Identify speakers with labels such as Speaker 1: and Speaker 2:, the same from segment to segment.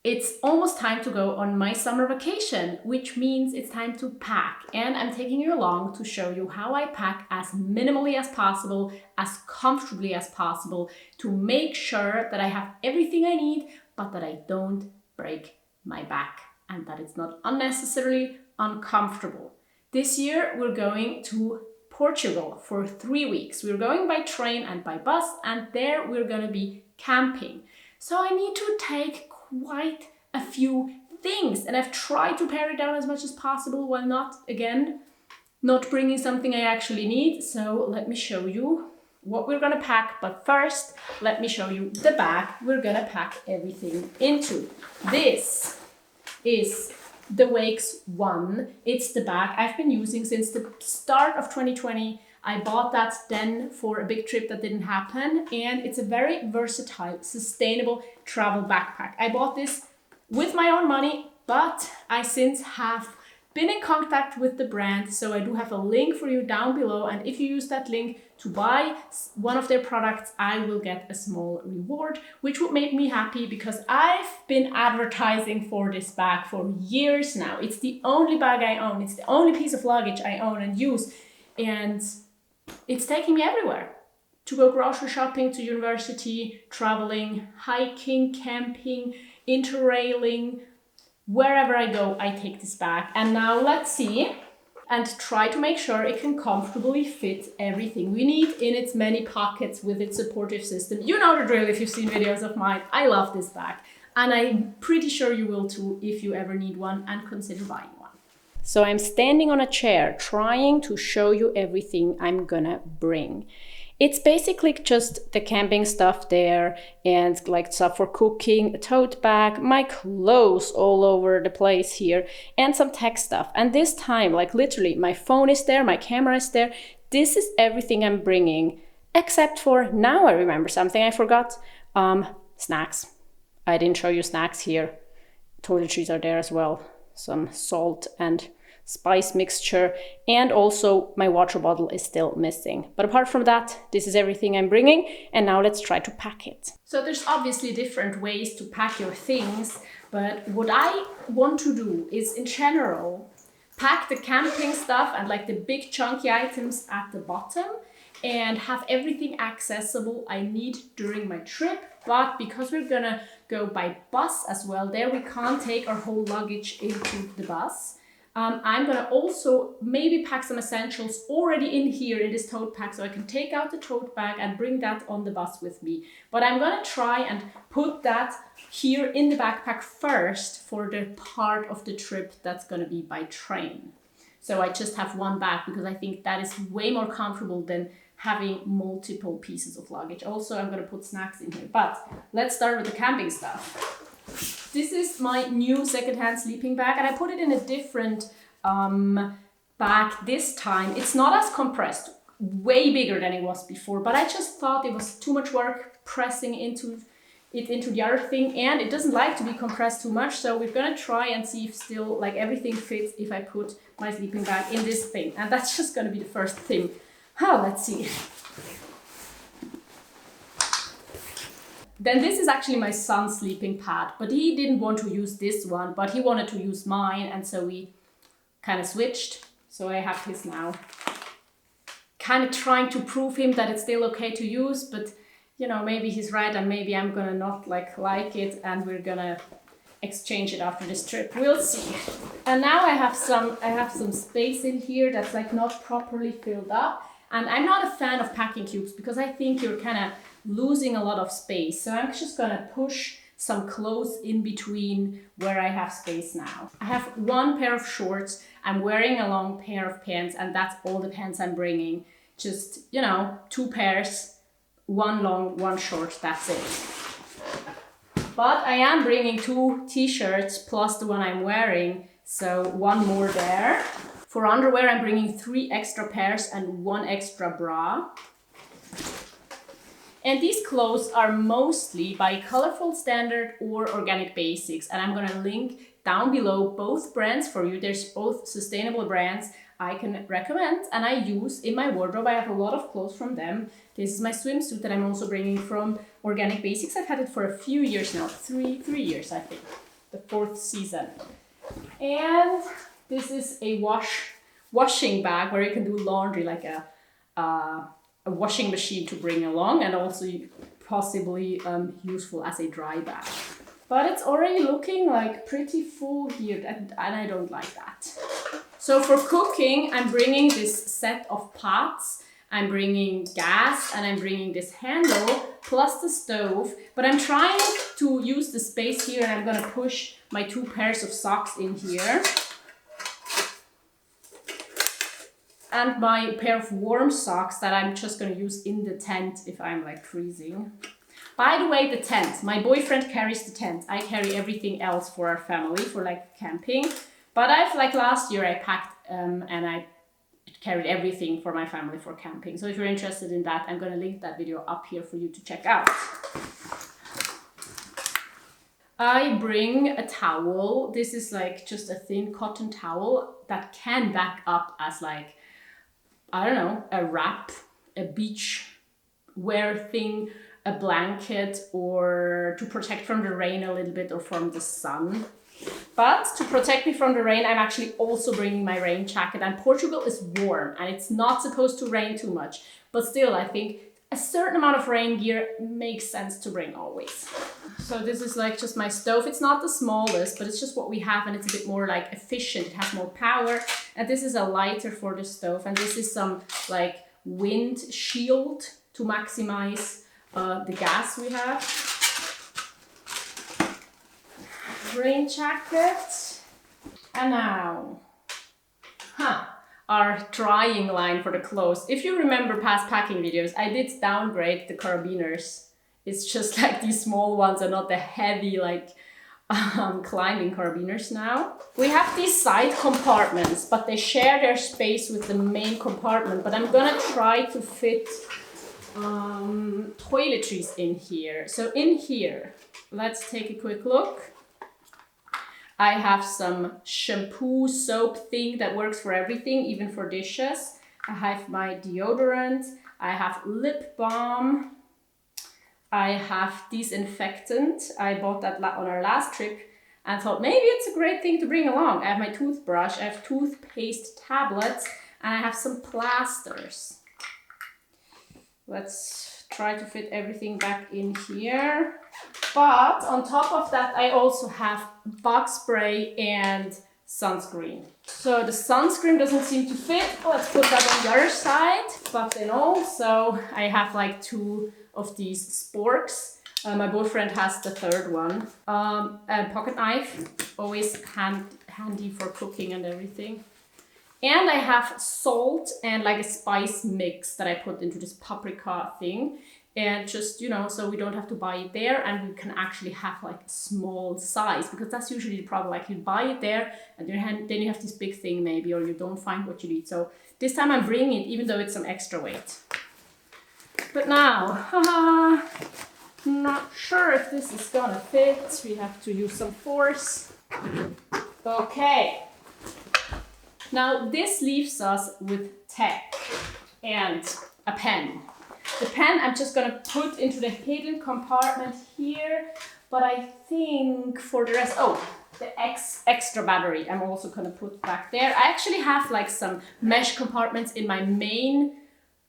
Speaker 1: It's almost time to go on my summer vacation, which means it's time to pack. And I'm taking you along to show you how I pack as minimally as possible, as comfortably as possible, to make sure that I have everything I need, but that I don't break my back and that it's not unnecessarily uncomfortable. This year, we're going to Portugal for 3 weeks. We're going by train and by bus, and there we're going to be camping. So I need to take quite a few things, and I've tried to pare it down as much as possible while not bringing something I actually need. So let me show you what we're gonna pack, but first let me show you the bag we're gonna pack everything into. This is the Wakes One. It's the bag I've been using since the start of 2020. I bought that then for a big trip that didn't happen, and it's a very versatile, sustainable travel backpack. I bought this with my own money, but I since have been in contact with the brand, so I do have a link for you down below, and if you use that link to buy one of their products, I will get a small reward, which would make me happy because I've been advertising for this bag for years now. It's the only bag I own, it's the only piece of luggage I own and use, and it's taking me everywhere. To go grocery shopping, to university, traveling, hiking, camping, interrailing. Wherever I go, I take this bag. And now let's see and try to make sure it can comfortably fit everything we need in its many pockets with its supportive system. You know the drill if you've seen videos of mine. I love this bag. And I'm pretty sure you will too if you ever need one and consider buying one. So I'm standing on a chair trying to show you everything I'm gonna bring. It's basically just the camping stuff there and like stuff for cooking, a tote bag, my clothes all over the place here, and some tech stuff. And this time, like literally, my phone is there, my camera is there. This is everything I'm bringing, except for now I remember something I forgot. Snacks. I didn't show you snacks here. Toiletries are there as well. Some salt and spice mixture, and also my water bottle is still missing. But apart from that, this is everything I'm bringing, and now let's try to pack it. So there's obviously different ways to pack your things, but what I want to do is in general pack the camping stuff and like the big chunky items at the bottom and have everything accessible I need during my trip. But because we're gonna go by bus as well, there we can't take our whole luggage into the bus. I'm gonna also maybe pack some essentials already in here in this tote pack so I can take out the tote bag and bring that on the bus with me. But I'm gonna try and put that here in the backpack first for the part of the trip that's gonna be by train. So I just have one bag because I think that is way more comfortable than having multiple pieces of luggage. Also, I'm gonna put snacks in here, but let's start with the camping stuff. This is my new secondhand sleeping bag, and I put it in a different bag this time. It's not as compressed, way bigger than it was before, but I just thought it was too much work pressing into the other thing, and it doesn't like to be compressed too much, so we're gonna try and see if still like everything fits if I put my sleeping bag in this thing, and that's just gonna be the first thing. Let's see. Then this is actually my son's sleeping pad, but he didn't want to use this one, but he wanted to use mine, and so we kind of switched. So I have his now. Kind of trying to prove him that it's still okay to use, but you know, maybe he's right and maybe I'm gonna not like it and we're gonna exchange it after this trip. We'll see. And now I have some space in here that's like not properly filled up. And I'm not a fan of packing cubes because I think you're kind of losing a lot of space. So I'm just gonna push some clothes in between where I have space now. I have one pair of shorts, I'm wearing a long pair of pants, and that's all the pants I'm bringing. Just, you know, 2 pairs, one long, one short, that's it. But I am bringing 2 t-shirts plus the one I'm wearing, so 1 more there. For underwear, I'm bringing 3 extra pairs and 1 extra bra. And these clothes are mostly by Colorful Standard or Organic Basics. And I'm gonna link down below both brands for you. There's both sustainable brands I can recommend and I use in my wardrobe. I have a lot of clothes from them. This is my swimsuit that I'm also bringing from Organic Basics. I've had it for a few years now, 3 years I think. the 4th season. And this is a washing bag where you can do laundry, like a washing machine to bring along, and also possibly useful as a dry bag. But it's already looking like pretty full here, and I don't like that. So for cooking, I'm bringing this set of pots, I'm bringing gas, and I'm bringing this handle, plus the stove. But I'm trying to use the space here, and I'm gonna push my 2 pairs of socks in here. And my pair of warm socks that I'm just gonna use in the tent if I'm like freezing. By the way, the tent, my boyfriend carries the tent. I carry everything else for our family, for like camping. But like last year I packed and I carried everything for my family for camping. So if you're interested in that, I'm gonna link that video up here for you to check out. I bring a towel. This is like just a thin cotton towel that can back up as like, I don't know, a wrap, a beach wear thing, a blanket, or to protect from the rain a little bit or from the sun. But to protect me from the rain, I'm actually also bringing my rain jacket. And Portugal is warm and it's not supposed to rain too much. But still, I think a certain amount of rain gear makes sense to bring always. So this is like just my stove. It's not the smallest, but it's just what we have, and it's a bit more like efficient. It has more power. And this is a lighter for the stove. And this is some like windshield to maximize the gas we have. Rain jacket. And now, our drying line for the clothes. If you remember past packing videos, I did downgrade the carabiners. It's just like these small ones and not the heavy like climbing carabiners now. We have these side compartments, but they share their space with the main compartment. But I'm gonna try to fit toiletries in here. So in here, let's take a quick look. I have some shampoo, soap thing that works for everything, even for dishes. I have my deodorant. I have lip balm. I have disinfectant. I bought that on our last trip and thought maybe it's a great thing to bring along. I have my toothbrush. I have toothpaste tablets, and I have some plasters. Let's try to fit everything back in here. But on top of that, I also have bug spray and sunscreen. So the sunscreen doesn't seem to fit. Let's put that on the other side. But then also I have like 2 of these sporks. My boyfriend has the 3rd one. A pocket knife, always handy for cooking and everything. And I have salt and like a spice mix that I put into this paprika thing. And just, you know, so we don't have to buy it there, and we can actually have like a small size, because that's usually the problem. Like you buy it there and then you have this big thing maybe, or you don't find what you need. So this time I'm bringing it, even though it's some extra weight. But now, not sure if this is gonna fit. We have to use some force. Okay. Now this leaves us with tech and a pen. The pen I'm just gonna put into the hidden compartment here, but I think for the rest, the extra battery I'm also gonna put back there. I actually have like some mesh compartments in my main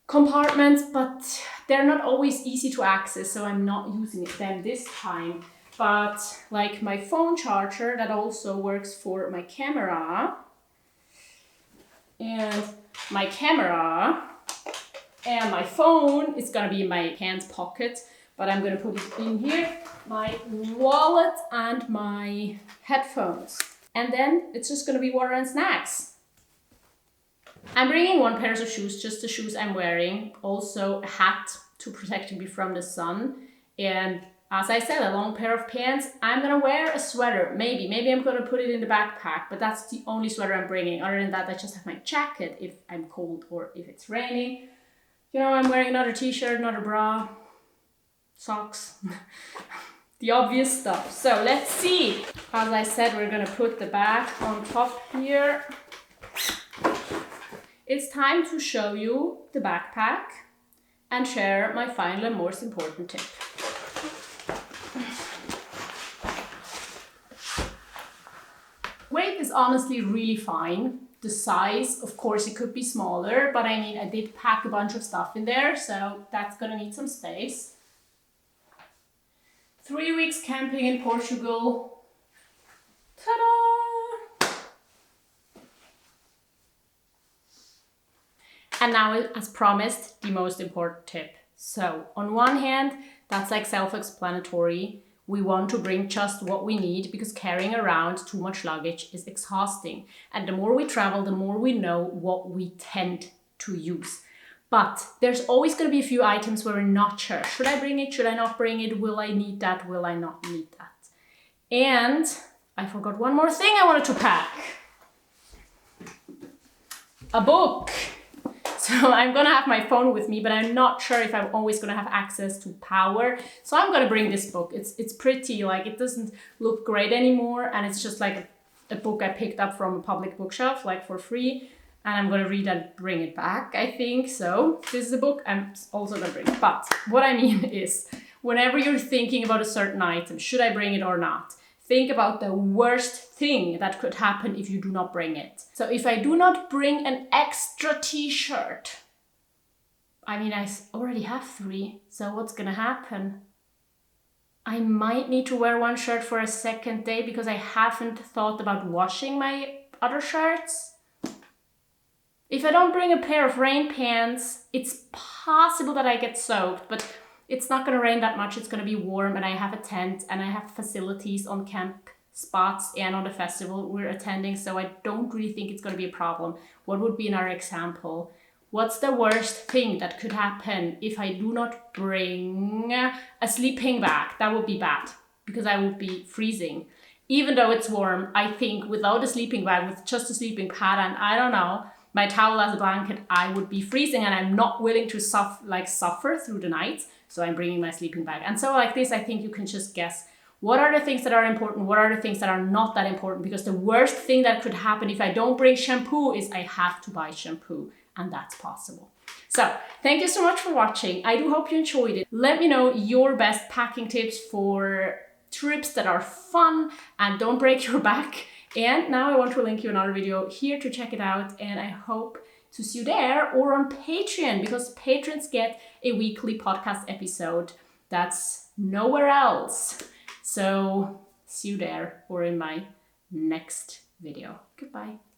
Speaker 1: compartments, but they're not always easy to access, so I'm not using them this time. But like my phone charger that also works for my camera, and my camera and my phone is gonna be in my pants pocket, but I'm gonna put it in here, my wallet and my headphones. And then it's just gonna be water and snacks. I'm bringing 1 pair of shoes, just the shoes I'm wearing. Also a hat to protect me from the sun. And as I said, a long pair of pants. I'm gonna wear a sweater, maybe I'm gonna put it in the backpack, but that's the only sweater I'm bringing. Other than that, I just have my jacket if I'm cold or if it's raining. You know, I'm wearing another t-shirt, another bra, socks, the obvious stuff. So let's see. As I said, we're gonna put the bag on top here. It's time to show you the backpack and share my final and most important tip. is honestly really fine. The size, of course, it could be smaller, but I mean, I did pack a bunch of stuff in there, so that's gonna need some space. 3 weeks camping in Portugal. Ta-da! And now, as promised, the most important tip. So, on one hand, that's like self-explanatory. We want to bring just what we need because carrying around too much luggage is exhausting. And the more we travel, the more we know what we tend to use. But there's always going to be a few items where we're not sure. Should I bring it? Should I not bring it? Will I need that? Will I not need that? And I forgot one more thing I wanted to pack. A book. So I'm gonna have my phone with me, but I'm not sure if I'm always gonna have access to power. So I'm gonna bring this book. It's pretty, like it doesn't look great anymore, and it's just like a book I picked up from a public bookshelf, like for free. And I'm gonna read and bring it back, I think. So this is a book I'm also gonna bring. But what I mean is, whenever you're thinking about a certain item, should I bring it or not? Think about the worst thing that could happen if you do not bring it. So if I do not bring an extra t-shirt, I mean, I already have 3, so what's gonna happen? I might need to wear one shirt for a second day because I haven't thought about washing my other shirts. If I don't bring a pair of rain pants, it's possible that I get soaked, but it's not going to rain that much. It's going to be warm, and I have a tent and I have facilities on camp spots and on the festival we're attending, so I don't really think it's going to be a problem. What would be in our example? What's the worst thing that could happen if I do not bring a sleeping bag? That would be bad because I would be freezing. Even though it's warm, I think without a sleeping bag, with just a sleeping pad and I don't know, my towel as a blanket, I would be freezing, and I'm not willing to suffer through the night. So I'm bringing my sleeping bag. And so like this, I think you can just guess what are the things that are important, what are the things that are not that important, because the worst thing that could happen if I don't bring shampoo is I have to buy shampoo, and that's possible. So thank you so much for watching. I do hope you enjoyed it. Let me know your best packing tips for trips that are fun and don't break your back. And now I want to link you another video here to check it out, and I hope to see you there or on Patreon, because patrons get a weekly podcast episode that's nowhere else. So see you there or in my next video. Goodbye.